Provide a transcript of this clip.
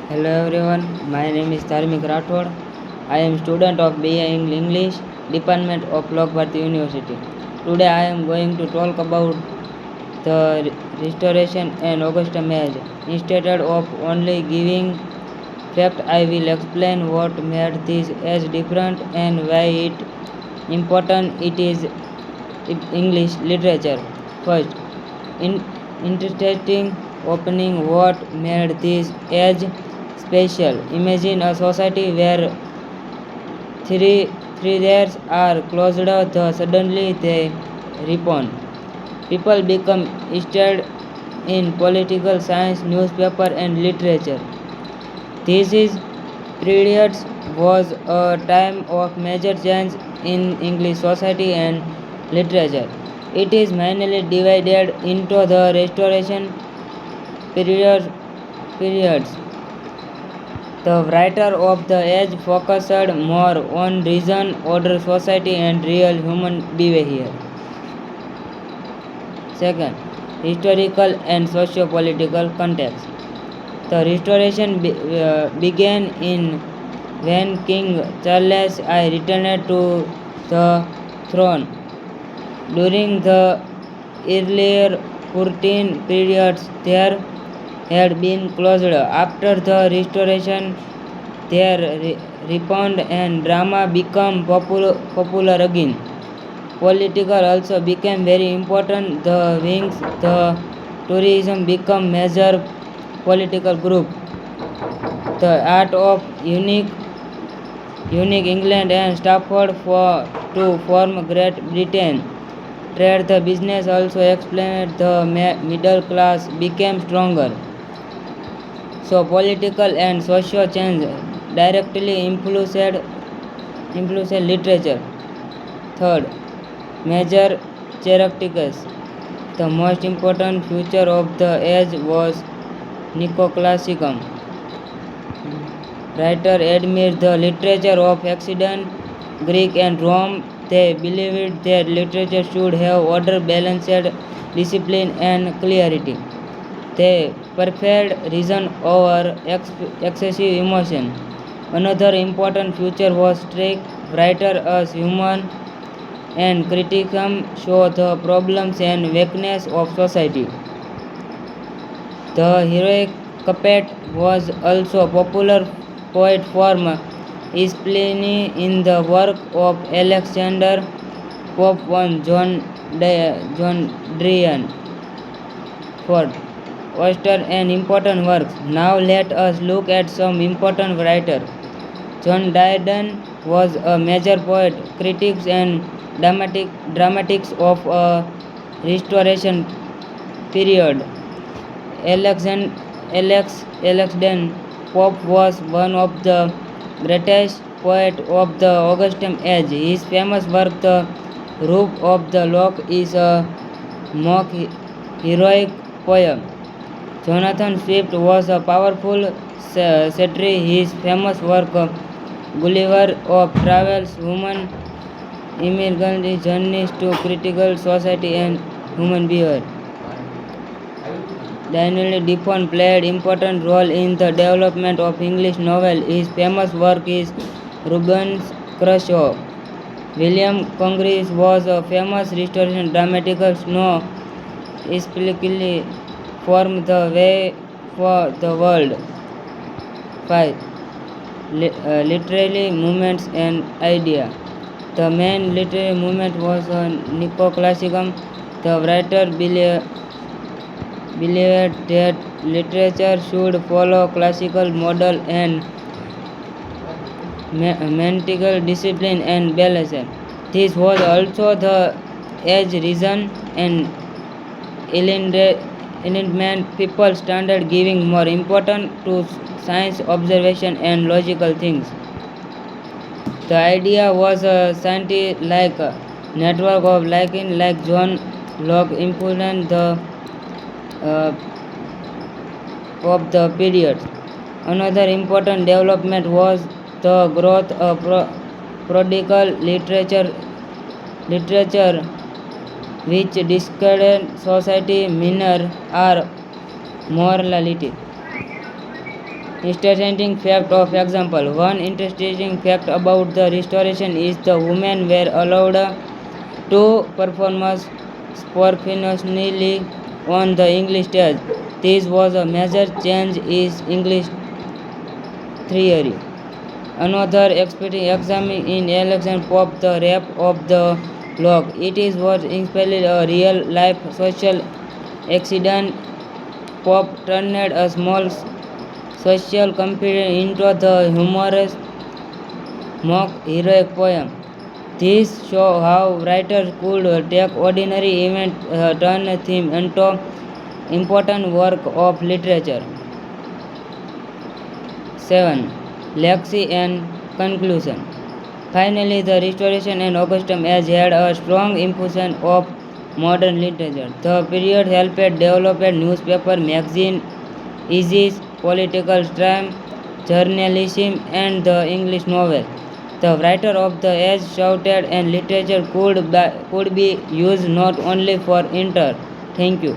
Hello everyone, my name is Dharmik Rathod. I am student of BA English Department of Lokbharti University. Today I am going to talk about the Restoration and Augusta marriage. Instead of only giving fact, I will explain what made this as different and why it important it is in English literature. First, in interesting opening what made this age special. Imagine a society where three years are closed, suddenly they respond. People become interested in political science, newspaper and literature. This is period was a time of major change in English society and literature. It is mainly divided into the Restoration period, periods. The writer of the age focused more on reason, order, society, and real human behavior. Second, historical and socio-political context. The Restoration began in when King Charles I returned to the throne. During the earlier 14 periods, there had been closed. After the Restoration, their rebound and drama became popular again. Political also became very important. The wings, the tourism become major political group. The art of unique England and Stafford to form Great Britain. Trade the business also explained the middle class became stronger. So political and social change directly influenced literature. Third, major characteristics. The most important feature of the age was Neoclassicism. Writer admits the literature of ancient Greek and Rome. They believed that literature should have order, balanced discipline, and clarity. They preferred reason over excessive emotion. Another important feature was strict writer as human and criticism show the problems and weakness of society. The heroic couplet was also a popular poet form, especially in the work of Alexander Pope and John Drian. Fourth, Auster and important works. Now let us look at some important writers. John Dryden was a major poet, critic and dramatics of a Restoration period. Alexander Pope was one of the greatest poets of the Augustan age. His famous work, The Roof of the Lock, is a mock heroic poem. Jonathan Swift was a powerful satire. His famous work, Gulliver of Travels, Human Immigrant Journeys to Critical Society and Human Behavior. Daniel Defoe played important role in the development of English novel. His famous work is Robinson Crusoe. William Congreve was a famous Restoration dramatical snow, especially formed the way for the world. 5. Literary movements and idea. The main literary movement was Neoclassicism. The writer believed that literature should follow classical model and mathematical discipline and balance. This was also the age reason and enlightenment people started giving more importance to science observation and logical things. The idea was a scientific like network of liking like John Locke influenced the uh, of the period. Another important development was the growth of prodigal literature which discarded society manner or morality. Interesting fact of example. One interesting fact about the restoration is the women were allowed to perform spontaneously on the English stage. This was a major change in English theory. Another exciting example in Alexander Pope, the rape of the lock. It is was inspired a real life social accident. Pope turned a small social comedy into the humorous mock heroic poem. This show how writers could take ordinary event turn theme into important work of literature. 7. Legacy and conclusion. Finally, the Restoration and Augustum has had a strong influence of modern literature. The period helped develop newspaper, magazine, essays, political drama, journalism, and the English novel. The writer of the age shouted and literature could be used not only for inter. Thank you.